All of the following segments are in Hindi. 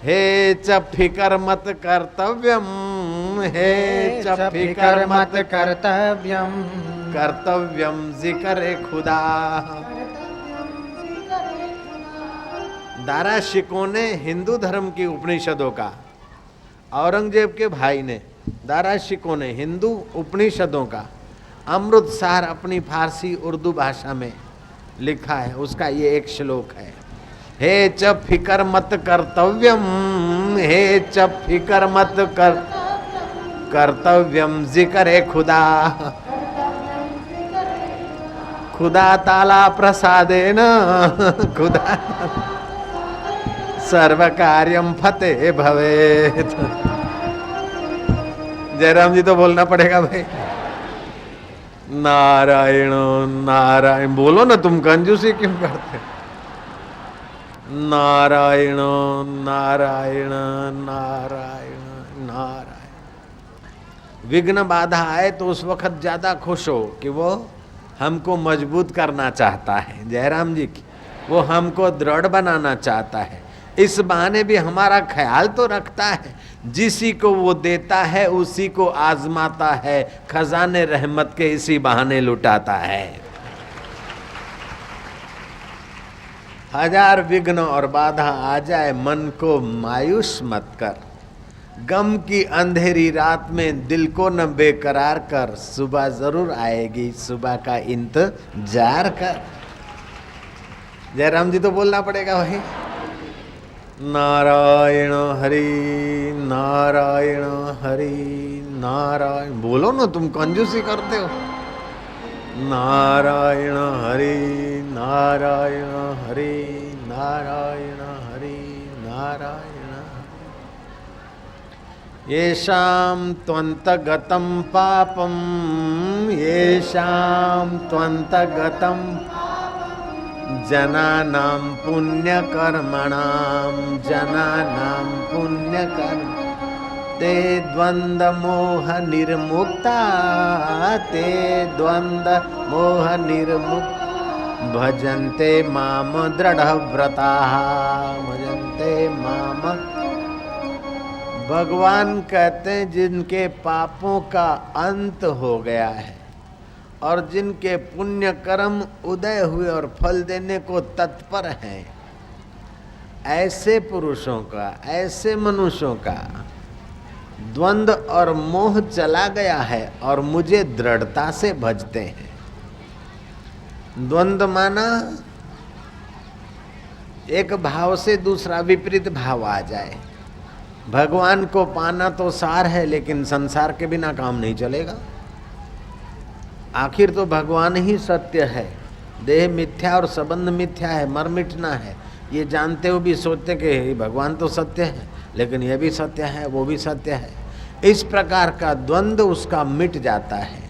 हे च फिकर मत कर्तव्यम, हे च फिकर मत कर्तव्यम, कर्तव्यम जिक्र खुदा। दारा शिकोह ने हिंदू धर्म की उपनिषदों का, औरंगजेब के भाई ने, दारा शिकोह ने हिंदू उपनिषदों का अमृतसार अपनी फारसी उर्दू भाषा में लिखा है। उसका ये एक श्लोक है, हे च फिकर मत कर्तव्यम, हे च फिकर मत कर कर्तव्यम जिक्र खुदा। खुदा ताला प्रसादेन, खुदा सर्व कार्यम फतेह भवेत। जयराम जी तो बोलना पड़ेगा भाई। नारायण नारायण बोलो ना, तुम कंजूसी क्यों करते? नारायण नारायण नारायण नारायण। विघ्न बाधा आए तो उस वक्त ज्यादा खुश हो कि वो हमको मजबूत करना चाहता है। जयराम जी की, वो हमको दृढ़ बनाना चाहता है। इस बहाने भी हमारा ख्याल तो रखता है। जिसी को वो देता है उसी को आजमाता है, खजाने रहमत के इसी बहाने लुटाता है। हजार विघ्न और बाधा आ जाए, मन को मायूस मत कर। गम की अंधेरी रात में दिल को न बेकरार कर। सुबह जरूर आएगी, सुबह का इंतजार कर। जयराम जी तो बोलना पड़ेगा भाई। नारायण हरि नारायण हरि नारायण। बोलो ना, तुम कंजूसी करते हो। नारायण हरि नारायण हरि नारायण हरि नारायण। येषां त्वन्तगतं पापं, येषां त्वन्तगतं जनानां पुण्यकर्मणां, जनानां पुण्यकर्म ते द्वन्द्वमोह निर्मुक्ता, ते द्वन्द्वमोह निर्मुक्त भजन्ते माम दृढ़व्रताः, भजन्ते माम। भगवान कहते हैं जिनके पापों का अंत हो गया है और जिनके पुण्य कर्म उदय हुए और फल देने को तत्पर हैं, ऐसे पुरुषों का, ऐसे मनुष्यों का द्वंद्व और मोह चला गया है और मुझे दृढ़ता से भजते हैं। द्वंद्व माना एक भाव से दूसरा विपरीत भाव आ जाए। भगवान को पाना तो सार है, लेकिन संसार के बिना काम नहीं चलेगा। आखिर तो भगवान ही सत्य है। देह मिथ्या और संबंध मिथ्या है, मर मिटना है। ये जानते हो भी सोचते कि भगवान तो सत्य है, लेकिन यह भी सत्य है, वो भी सत्य है। इस प्रकार का द्वंद्व उसका मिट जाता है।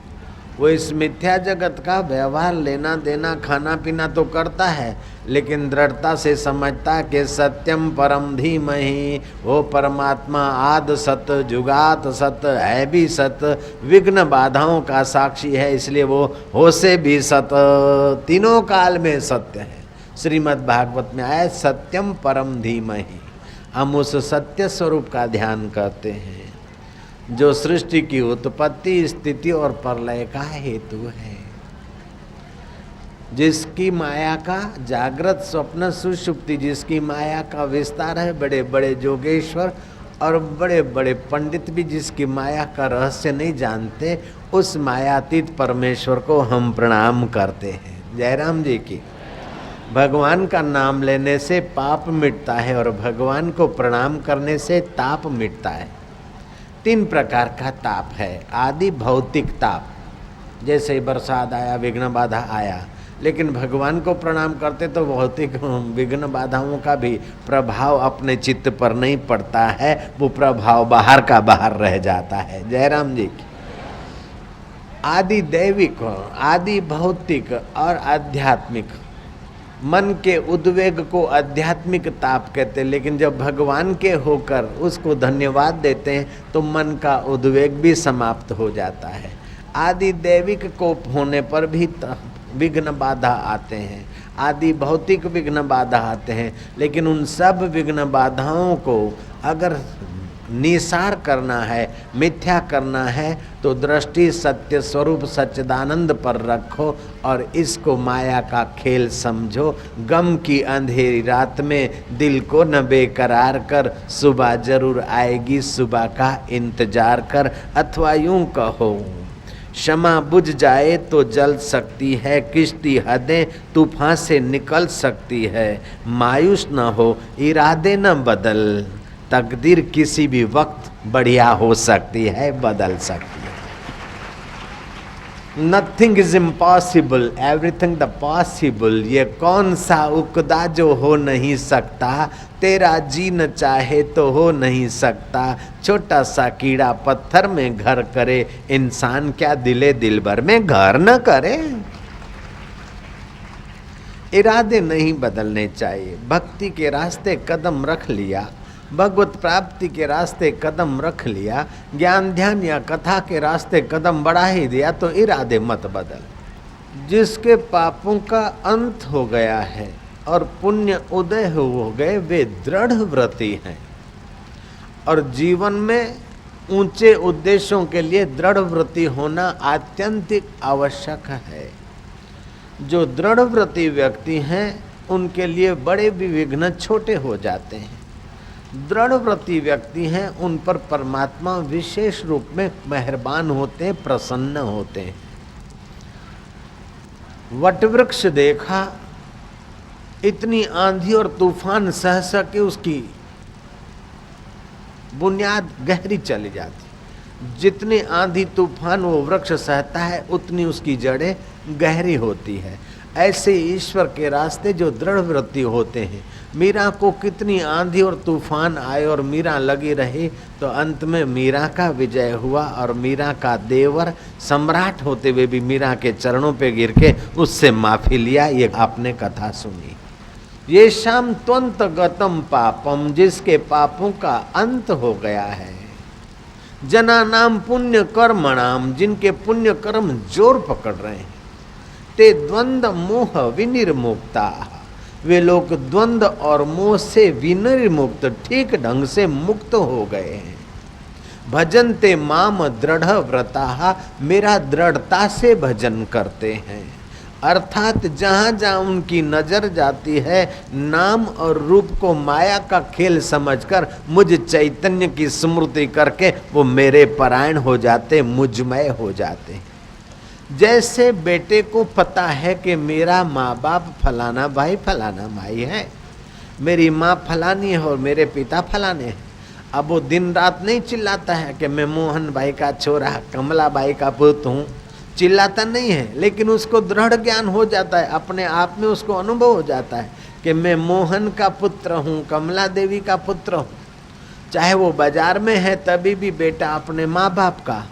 वो इस मिथ्या जगत का व्यवहार, लेना देना, खाना पीना तो करता है, लेकिन दृढ़ता से समझता कि सत्यम परम धीमहि, वो परमात्मा आद सत जुगात सत है भी सत, विघ्न बाधाओं का साक्षी है, इसलिए वो हो से भी सत, तीनों काल में सत्य है। श्रीमद् भागवत में आया सत्यम परम धीमहि। हम उस सत्य स्वरूप का ध्यान करते हैं जो सृष्टि की उत्पत्ति, स्थिति और प्रलय का हेतु है, जिसकी माया का जागृत स्वप्न सुषुप्ति, जिसकी माया का विस्तार है। बड़े बड़े जोगेश्वर और बड़े बड़े पंडित भी जिसकी माया का रहस्य नहीं जानते, उस मायातीत परमेश्वर को हम प्रणाम करते हैं। जयराम जी की। भगवान का नाम लेने से पाप मिटता है और भगवान को प्रणाम करने से ताप मिटता है। 3 प्रकार का ताप है। आदि भौतिक ताप, जैसे बरसात आया, विघ्न बाधा आया, लेकिन भगवान को प्रणाम करते तो भौतिक विघ्न बाधाओं का भी प्रभाव अपने चित्त पर नहीं पड़ता है, वो प्रभाव बाहर का बाहर रह जाता है। जयराम जी की। आदि दैविक, आदि भौतिक और आध्यात्मिक। मन के उद्वेग को आध्यात्मिक ताप कहते हैं, लेकिन जब भगवान के होकर उसको धन्यवाद देते हैं तो मन का उद्वेग भी समाप्त हो जाता है। आदि दैविक कोप होने पर भी विघ्न बाधा आते हैं, आदि भौतिक विघ्न बाधा आते हैं, लेकिन उन सब विघ्न बाधाओं को अगर निसार करना है, मिथ्या करना है, तो दृष्टि सत्य स्वरूप सच्चिदानंद पर रखो और इसको माया का खेल समझो। गम की अंधेरी रात में दिल को न बेकरार कर, सुबह जरूर आएगी, सुबह का इंतजार कर। अथवा यूं कहो, क्षमा बुझ जाए तो जल सकती है, किश्ती हदें तूफान से निकल सकती है। मायूस न हो, इरादे न बदल, तकदीर किसी भी वक्त बढ़िया हो सकती है, बदल सकती है। Nothing is impossible, everything the possible. ये कौन सा उकदा जो हो नहीं सकता, तेरा जी न चाहे तो हो नहीं सकता। छोटा सा कीड़ा पत्थर में घर करे, इंसान क्या दिले दिल भर में घर न करे। इरादे नहीं बदलने चाहिए। भक्ति के रास्ते कदम रख लिया, भगवत प्राप्ति के रास्ते कदम रख लिया, ज्ञान ध्यान या कथा के रास्ते कदम बढ़ा ही दिया, तो इरादे मत बदल। जिसके पापों का अंत हो गया है और पुण्य उदय हो गए, वे दृढ़ व्रती हैं। और जीवन में ऊंचे उद्देश्यों के लिए दृढ़ व्रती होना आत्यंतिक आवश्यक है। जो दृढ़ व्रती व्यक्ति हैं उनके लिए बड़े भी विघ्न छोटे हो जाते हैं। दृढ़ व्रती व्यक्ति हैं, उन पर परमात्मा विशेष रूप में मेहरबान होते हैं, प्रसन्न होते हैं। वटवृक्ष देखा, इतनी आंधी और तूफान सह सके उसकी बुनियाद गहरी चली जाती। जितनी आंधी तूफान वो वृक्ष सहता है, उतनी उसकी जड़ें गहरी होती है। ऐसे ईश्वर के रास्ते जो दृढ़ व्रती होते हैं, मीरा को कितनी आंधी और तूफान आए और मीरा लगी रही, तो अंत में मीरा का विजय हुआ और मीरा का देवर सम्राट होते हुए भी मीरा के चरणों पे गिर के उससे माफी लिया। ये आपने कथा सुनी। ये शाम त्वंत गतम पापम, जिसके पापों का अंत हो गया है। जना नाम पुण्य कर्मणाम, जिनके पुण्य कर्म जोर पकड़ रहे हैं। ते द्वंद मोह विनिर्मुक्ता, वे लोग द्वंद और मोह से विनिर्मुक्त, ठीक ढंग से मुक्त हो गए हैं। भजनते माम दृढ़ व्रता, मेरा दृढ़ता से भजन करते हैं। अर्थात जहाँ जहाँ उनकी नजर जाती है, नाम और रूप को माया का खेल समझकर मुझ चैतन्य की स्मृति करके वो मेरे परायण हो जाते, मुझमय हो जाते। जैसे बेटे को पता है कि मेरा माँ बाप फलाना भाई फलाना माई है, मेरी माँ फलानी है और मेरे पिता फलाने हैं। अब वो दिन रात नहीं चिल्लाता है कि मैं मोहन भाई का छोरा, कमला बाई का पुत्र हूँ, चिल्लाता नहीं है, लेकिन उसको दृढ़ ज्ञान हो जाता है, अपने आप में उसको अनुभव हो जाता है कि मैं मोहन का पुत्र हूँ, कमला देवी का पुत्र हूँ। चाहे वो बाजार में है तभी भी बेटा अपने माँ बाप का,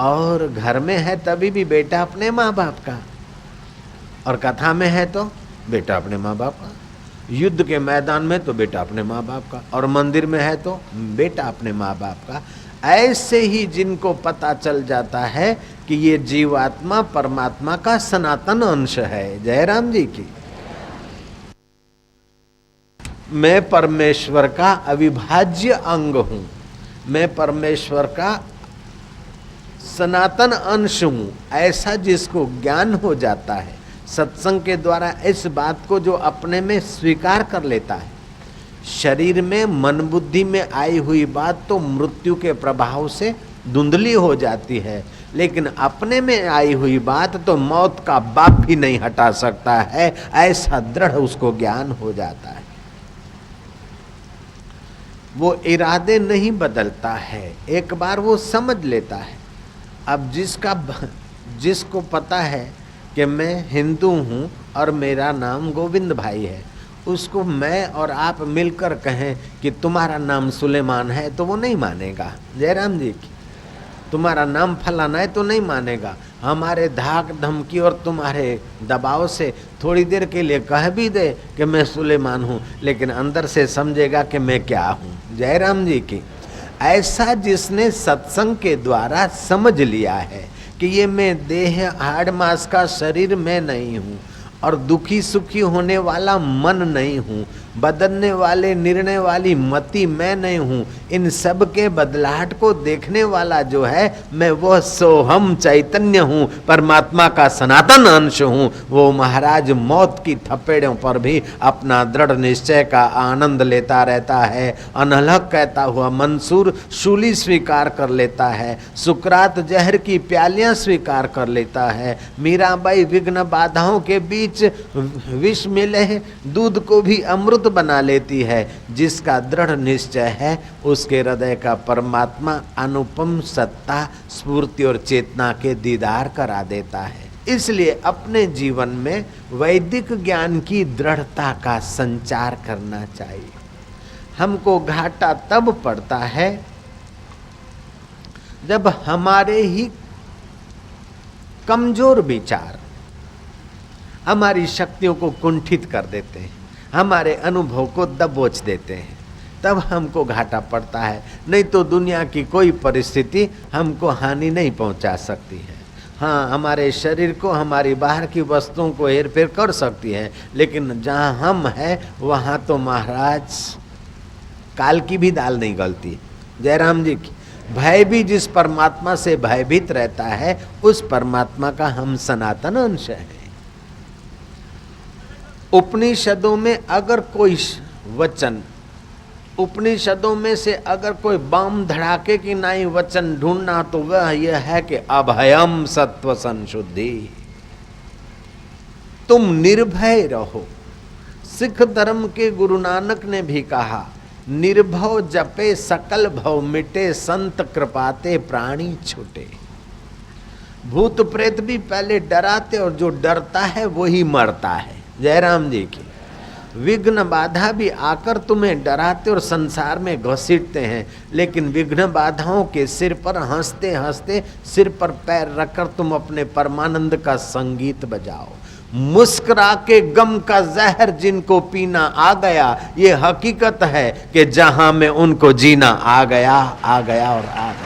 और घर में है तभी भी बेटा अपने माँ बाप का, और कथा में है तो बेटा अपने माँ बाप का, युद्ध के मैदान में तो बेटा अपने माँ बाप का, और मंदिर में है तो बेटा अपने माँ बाप का। ऐसे ही जिनको पता चल जाता है कि ये जीवात्मा परमात्मा का सनातन अंश है। जय राम जी की। मैं परमेश्वर का अविभाज्य अंग हूँ, मैं परमेश्वर का सनातन अंश हूँ, ऐसा जिसको ज्ञान हो जाता है सत्संग के द्वारा, इस बात को जो अपने में स्वीकार कर लेता है। शरीर में मन बुद्धि में आई हुई बात तो मृत्यु के प्रभाव से धुंधली हो जाती है, लेकिन अपने में आई हुई बात तो मौत का बाप भी नहीं हटा सकता है। ऐसा दृढ़ उसको ज्ञान हो जाता है। वो इरादे नहीं बदलता है, एक बार वो समझ लेता है। अब जिसको पता है कि मैं हिंदू हूँ और मेरा नाम गोविंद भाई है, उसको मैं और आप मिलकर कहें कि तुम्हारा नाम सुलेमान है तो वो नहीं मानेगा। जयराम जी की। तुम्हारा नाम फलाना है तो नहीं मानेगा। हमारे धाक धमकी और तुम्हारे दबाव से थोड़ी देर के लिए कह भी दे कि मैं सुलेमान हूँ, लेकिन अंदर से समझेगा कि मैं क्या हूँ। जयराम जी की। ऐसा जिसने सत्संग के द्वारा समझ लिया है कि ये मैं देह हाड़ मास का शरीर मैं नहीं हूँ और दुखी सुखी होने वाला मन नहीं हूँ, बदलने वाले निर्णय वाली मति मैं नहीं हूँ। इन सब के बदलाहट को देखने वाला जो है मैं वह सोहम चैतन्य हूँ, परमात्मा का सनातन अंश हूँ। वो महाराज मौत की थपेड़ों पर भी अपना दृढ़ निश्चय का आनंद लेता रहता है। अनहलक कहता हुआ मंसूर शूली स्वीकार कर लेता है, सुकरात जहर की प्यालियां स्वीकार कर लेता है, मीराबाई विघ्न बाधाओं के बीच विष मिले दूध को भी अमृत बना लेती है। जिसका दृढ़ निश्चय है उसके हृदय का परमात्मा अनुपम सत्ता स्फूर्ति और चेतना के दीदार करा देता है। इसलिए अपने जीवन में वैदिक ज्ञान की दृढ़ता का संचार करना चाहिए। हमको घाटा तब पड़ता है जब हमारे ही कमजोर विचार हमारी शक्तियों को कुंठित कर देते हैं, हमारे अनुभव को दबोच देते हैं, तब हमको घाटा पड़ता है। नहीं तो दुनिया की कोई परिस्थिति हमको हानि नहीं पहुंचा सकती है। हाँ, हमारे शरीर को, हमारी बाहर की वस्तुओं को हेर फेर कर सकती है, लेकिन जहाँ हम हैं वहाँ तो महाराज काल की भी दाल नहीं गलती। जयराम जी की भय भी जिस परमात्मा से भयभीत रहता है उस परमात्मा का हम सनातन अंश है। उपनिषदों में अगर कोई वचन, उपनिषदों में से अगर कोई बम धड़ाके की नाई वचन ढूंढना तो वह यह है कि अभयम सत्व संशुद्धि, तुम निर्भय रहो। सिख धर्म के गुरु नानक ने भी कहा, निर्भव जपे सकल भव मिटे, संत कृपाते प्राणी छूटे। भूत प्रेत भी पहले डराते और जो डरता है वही मरता है। जयराम जी की विघ्न बाधा भी आकर तुम्हें डराते और संसार में घसीटते हैं, लेकिन विघ्न बाधाओं के सिर पर हंसते हंसते सिर पर पैर रखकर तुम अपने परमानंद का संगीत बजाओ। मुस्कुरा के गम का जहर जिनको पीना आ गया, ये हकीकत है कि जहां में उनको जीना आ गया और आ गया।